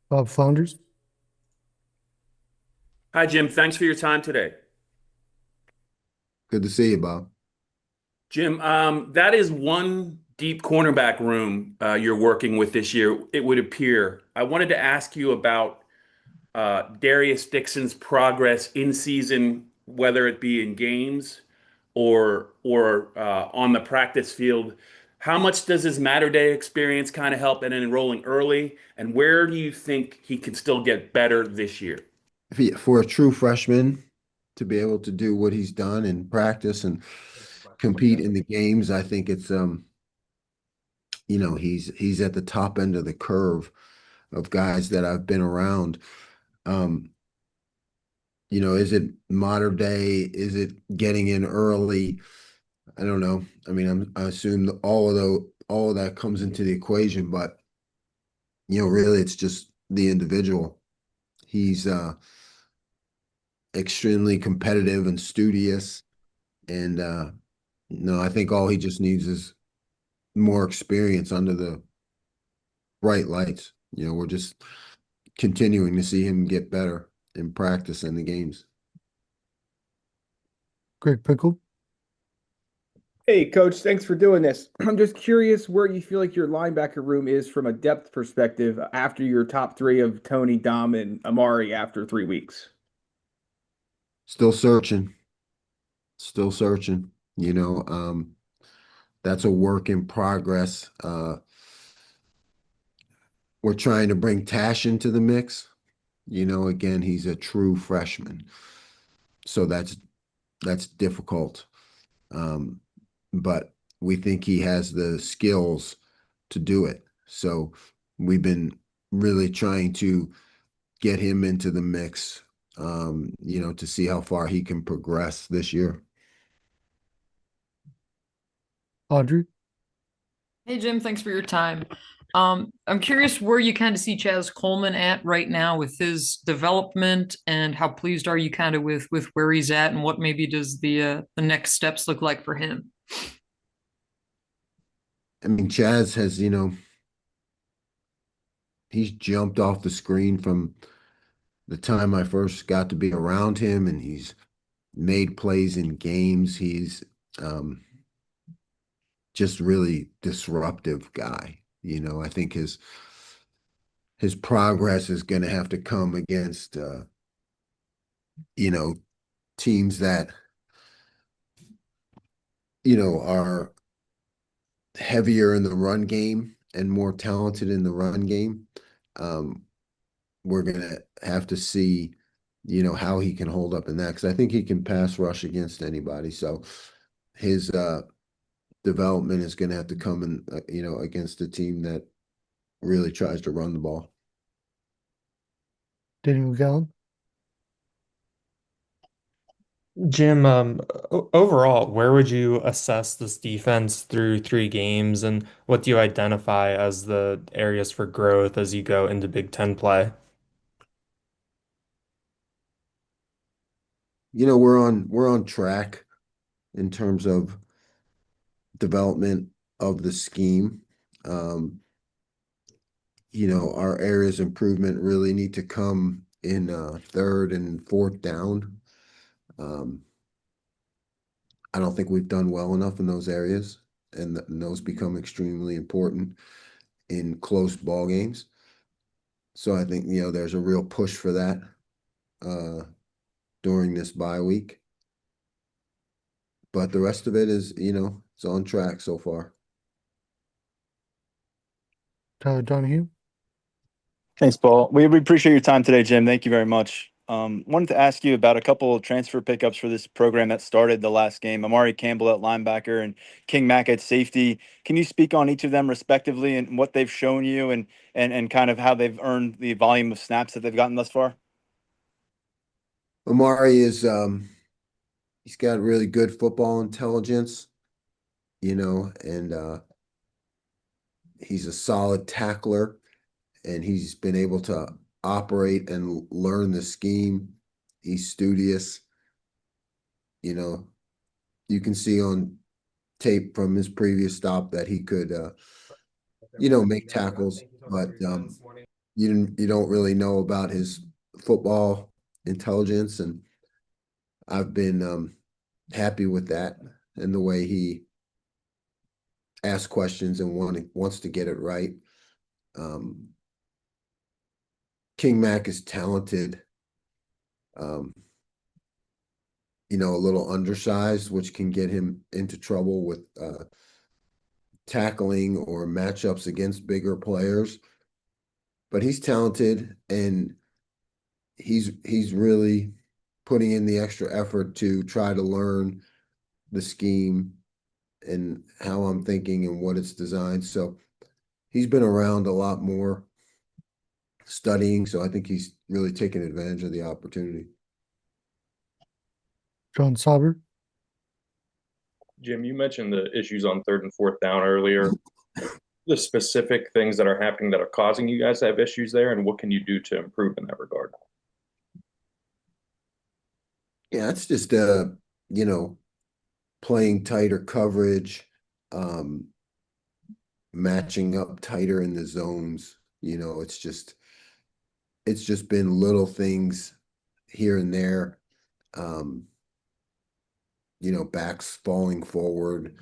Bob Flounders. Hi, Jim. Thanks for your time today. Good to see you, Bob. Jim, that is one deep cornerback room you're working with this year, it would appear. I wanted to ask you about Darius Dixon's progress in season, whether it be in games or on the practice field. How much does his Matter Day experience kind of help in enrolling early? And where do you think he can still get better this year? For a true freshman to be able to do what he's done in practice and compete in the games, I think it's he's at the top end of the curve of guys that I've been around. Um, is it modern day? Is it getting in early? I don't know. I mean, I assume that all of that comes into the equation, but really it's just the individual. He's extremely competitive and studious. And no, I think all he just needs is more experience under the bright lights. We're just continuing to see him get better in practice and the games. Greg Pickle. Hey, Coach, thanks for doing this. I'm just curious where you feel like your linebacker room is from a depth perspective after your top three of Tony, Dom, and Amari after 3 weeks. Still searching, still searching. That's a work in progress. We're trying to bring Tash into the mix. Again, he's a true freshman, so that's difficult. Um, but we think he has the skills to do it. So we've been really trying to get him into the mix, to see how far he can progress this year. Audrey. Hey Jim, thanks for your time. I'm curious where you kind of see Chaz Coleman at right now with his development, and how pleased are you kind of with where he's at, and what maybe does the next steps look like for him? I mean, Chaz has, he's jumped off the screen from the time I first got to be around him, and he's made plays in games. He's um, just really disruptive guy. I think his progress is going to have to come against you know teams that are heavier in the run game and more talented in the run game. Um, we're going to have to see how he can hold up in that, because I think he can pass rush against anybody. So his development is going to have to come in, against a team that really tries to run the ball. Danny McGowan. Jim, overall, where would you assess this defense through 3 games, and what do you identify as the areas for growth as you go into Big Ten play? We're on track in terms of development of the scheme. Um, our areas of improvement really need to come in third and fourth down. Um, I don't think we've done well enough in those areas, and those become extremely important in close ball games. So I think there's a real push for that uh, during this bye week. But the rest of it is, it's on track so far. Tyler Donahue. Thanks, Paul. We appreciate your time today, Jim. Thank you very much. Wanted to ask you about a couple of transfer pickups for this program that started the last game. Amari Campbell at linebacker and King Mack at safety. Can you speak on each of them respectively and what they've shown you, and kind of how they've earned the volume of snaps that they've gotten thus far? Amari is he's got really good football intelligence, and he's a solid tackler, and he's been able to operate and learn the scheme. He's studious. You can see on tape from his previous stop that he could make tackles, but you don't really know about his football intelligence, and I've been happy with that and the way he asks questions and wants to get it right. King Mac is talented, you know, a little undersized, which can get him into trouble with tackling or matchups against bigger players. But he's talented, and he's really putting in the extra effort to try to learn the scheme and how I'm thinking and what it's designed. So he's been around a lot more studying. So I think he's really taken advantage of the opportunity. John Sauber. Jim, you mentioned the issues on third and fourth down earlier. The specific things that are happening that are causing you guys to have issues there, and what can you do to improve in that regard? Yeah, it's just you know, playing tighter coverage, matching up tighter in the zones. You know, it's just been little things here and there. You know, backs falling forward,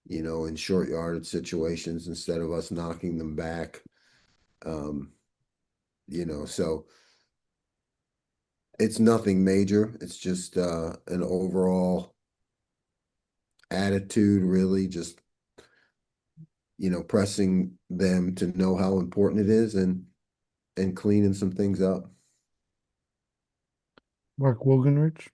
you know, in short yardage situations instead of us knocking them back. You know, so it's nothing major. It's just an overall attitude, really, just, you know, pressing them to know how important it is and cleaning some things up. Mark Wogenrich.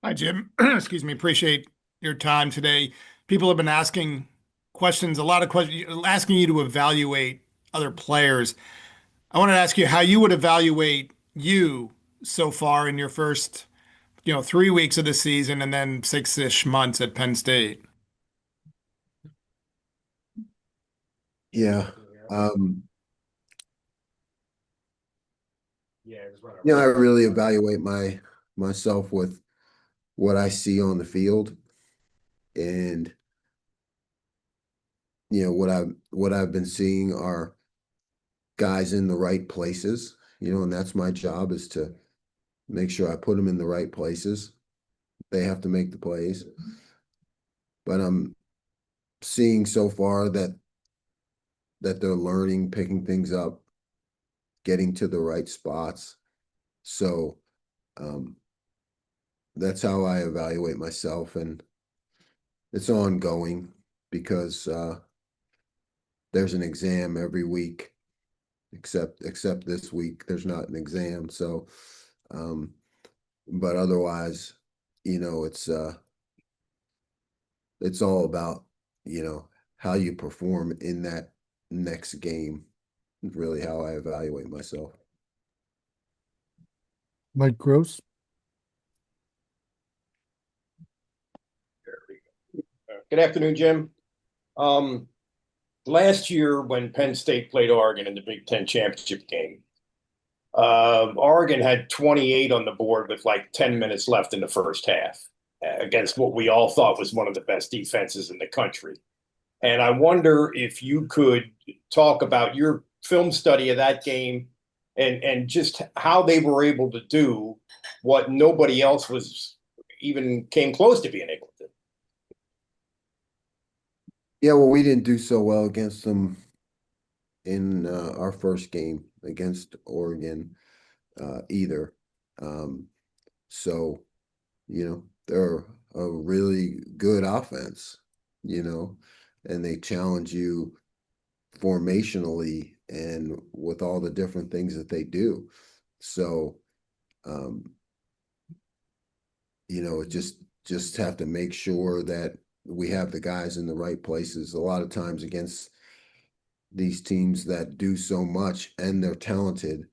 Hi, Jim. Excuse me. Appreciate your time today. People have been asking questions, a lot of questions, asking you to evaluate other players. I wanted to ask you how you would evaluate you so far in your first, 3 weeks of the season and then 6-ish months at Penn State. Yeah. You know, I really evaluate myself with what I see on the field, and you know what I've been seeing are guys in the right places, you know, and that's my job, is to make sure I put them in the right places. They have to make the plays. But I'm seeing so far that they're learning, picking things up, getting to the right spots. So that's how I evaluate myself, and it's ongoing because there's an exam every week, except this week there's not an exam. So but otherwise, you know, it's all about, you know, how you perform in that next game, really how I evaluate myself. Mike Gross. Good afternoon, Jim. Last year when Penn State played Oregon in the Big Ten championship game, Oregon had 28 on the board with like 10 minutes left in the first half against what we all thought was one of the best defenses in the country. And I wonder if you could talk about your film study of that game and just how they were able to do what nobody else was even came close to being able to do. Yeah, well, we didn't do so well against them in our first game against Oregon either. So, you know, they're a really good offense, you know, and they challenge you formationally and with all the different things that they do. So, you know, just have to make sure that we have the guys in the right places. A lot of times against these teams that do so much and they're talented,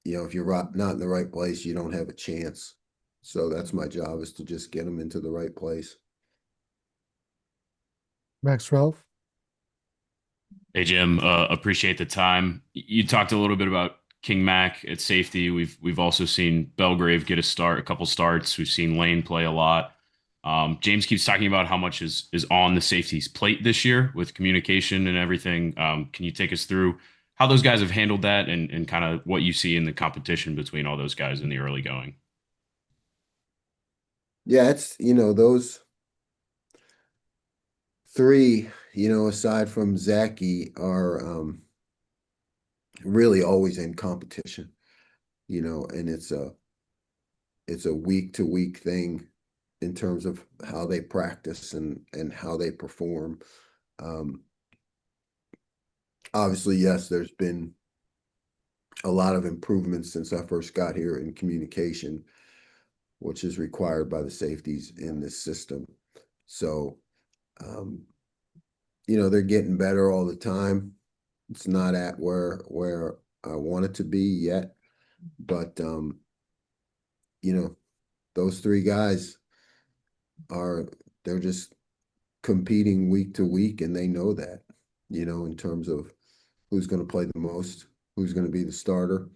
you know, if you're not in the right place, you don't have a chance. So that's my job, is to just get them into the right place. Max Ralph. Hey Jim, appreciate the time. You talked a little bit about King Mac at safety. We've also seen Belgrave get a couple starts. We've seen Lane play a lot. James keeps talking about how much is on the safeties plate this year with communication and everything. Can you take us through how those guys have handled that and kind of what you see in the competition between all those guys in the early going? Yeah, it's, those three, aside from Zachy, are really always in competition, and it's a week to week thing in terms of how they practice and how they perform. Obviously, yes, there's been a lot of improvements since I first got here in communication, which is required by the safeties in this system. So, they're getting better all the time. It's not at where I want it to be yet, but those three guys they're just competing week to week, and they know that, in terms of who's going to play the most, who's going to be the starter.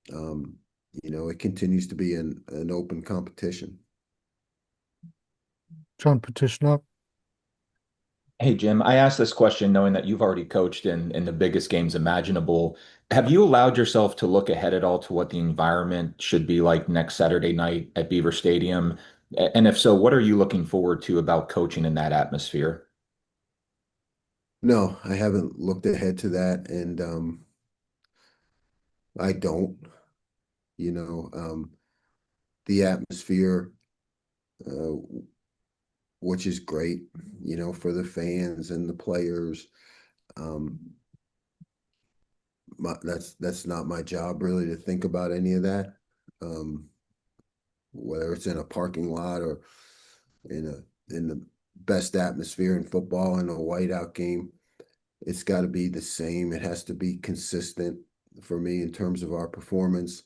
It continues to be an open competition. John Petitschnok. Hey, Jim, I asked this question knowing that you've already coached in the biggest games imaginable. Have you allowed yourself to look ahead at all to what the environment should be like next Saturday night at Beaver Stadium? And if so, what are you looking forward to about coaching in that atmosphere? No, I haven't looked ahead to that, and I don't. The atmosphere, uh, which is great, for the fans and the players. That's not my job really to think about any of that. Whether it's in a parking lot or in the best atmosphere in football in a whiteout game, it's got to be the same. It has to be consistent for me in terms of our performance.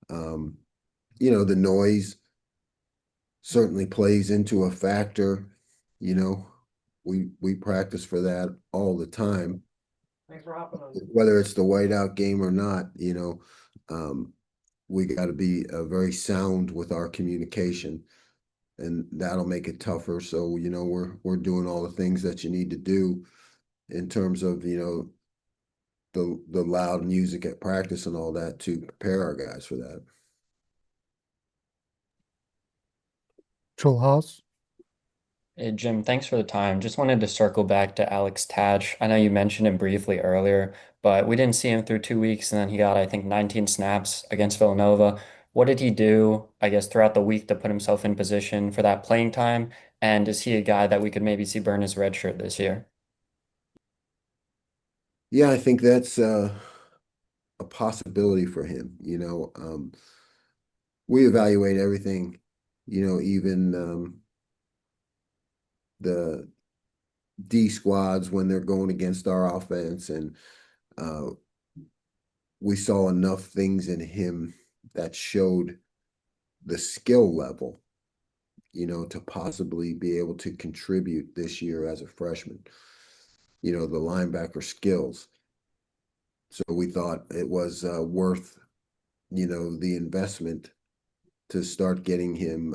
The noise certainly plays into a factor. We practice for that all the time. Thanks for hopping on. Whether it's the whiteout game or not, we got to be very sound with our communication, and that'll make it tougher. So, we're doing all the things that you need to do in terms of, the loud music at practice and all that to prepare our guys for that. Joel Haas. Hey, Jim, thanks for the time. Just wanted to circle back to Alex Tatch. I know you mentioned him briefly earlier, but we didn't see him through 2 weeks, and then he got, I think, 19 snaps against Villanova. What did he do, I guess, throughout the week to put himself in position for that playing time? And is he a guy that we could maybe see burn his red shirt this year? Yeah, I think that's a possibility for him. We evaluate everything, even the D squads when they're going against our offense, and we saw enough things in him that showed the skill level, to possibly be able to contribute this year as a freshman, the linebacker skills. So we thought it was worth, the investment to start getting him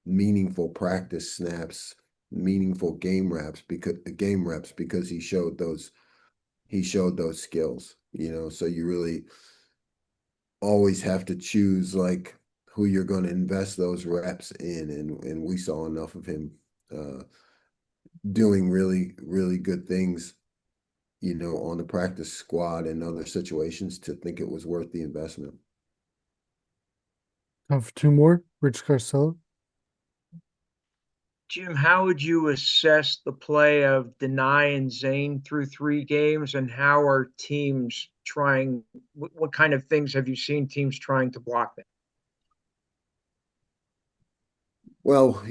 meaningful practice snaps, meaningful game reps because he showed those skills, so you really always have to choose like who you're going to invest those reps in, and we saw enough of him doing really, really good things, on the practice squad and other situations to think it was worth the investment. Time for two more. Rich Garcella. Jim, how would you assess the play of Dani and Zane through 3 games, and how are teams trying? What kind of things have you seen teams trying to block them? Well,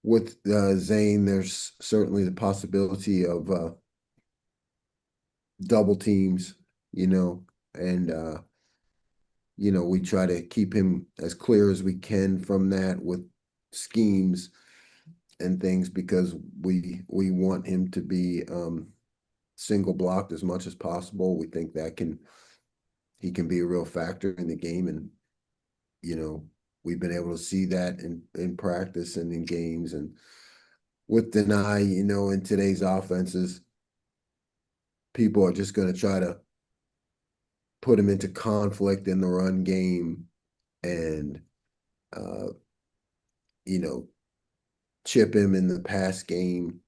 with Zane, there's certainly the possibility of double teams, and we try to keep him as clear as we can from that with schemes and things, because we want him to be single blocked as much as possible. We think that he can be a real factor in the game, and we've been able to see that in practice and in games. And with Dani, you know, in today's offenses, people are just going to try to put him into conflict in the run game and, you know, chip him in the pass game.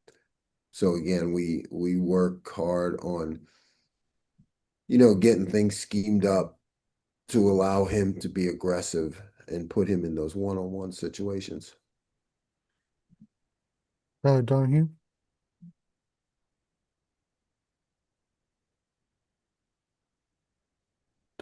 So again, we work hard on, you know, getting things schemed up to allow him to be aggressive and put him in those one-on-one situations. Tyler Donahue.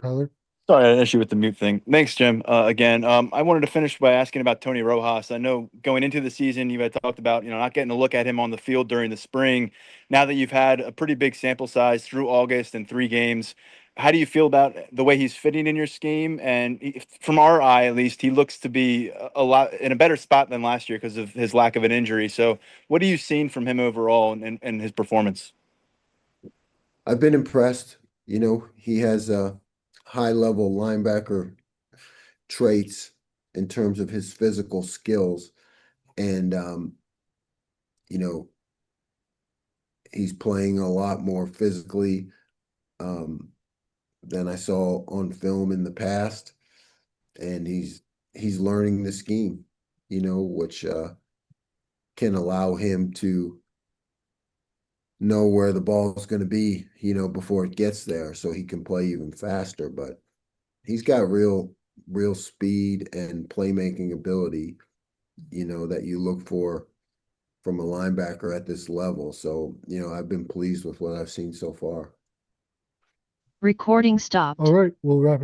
Tyler. Sorry, I had an issue with the mute thing. Thanks, Jim. Again, I wanted to finish by asking about Tony Rojas. I know going into the season, you had talked about, you know, not getting a look at him on the field during the spring. Now that you've had a pretty big sample size through August and 3 games, how do you feel about the way he's fitting in your scheme? And from our eye, at least, he looks to be a lot in a better spot than last year because of his lack of an injury. So what are you seeing from him overall and his performance? I've been impressed. You know, he has a high-level linebacker traits in terms of his physical skills. And, you know, he's playing a lot more physically than I saw on film in the past. And he's learning the scheme, you know, which can allow him to know where the ball is going to be, you know, before it gets there, so he can play even faster. But he's got real speed and playmaking ability, you know, that you look for from a linebacker at this level. So, you know, I've been pleased with what I've seen so far. Recording stopped. All right, we'll wrap it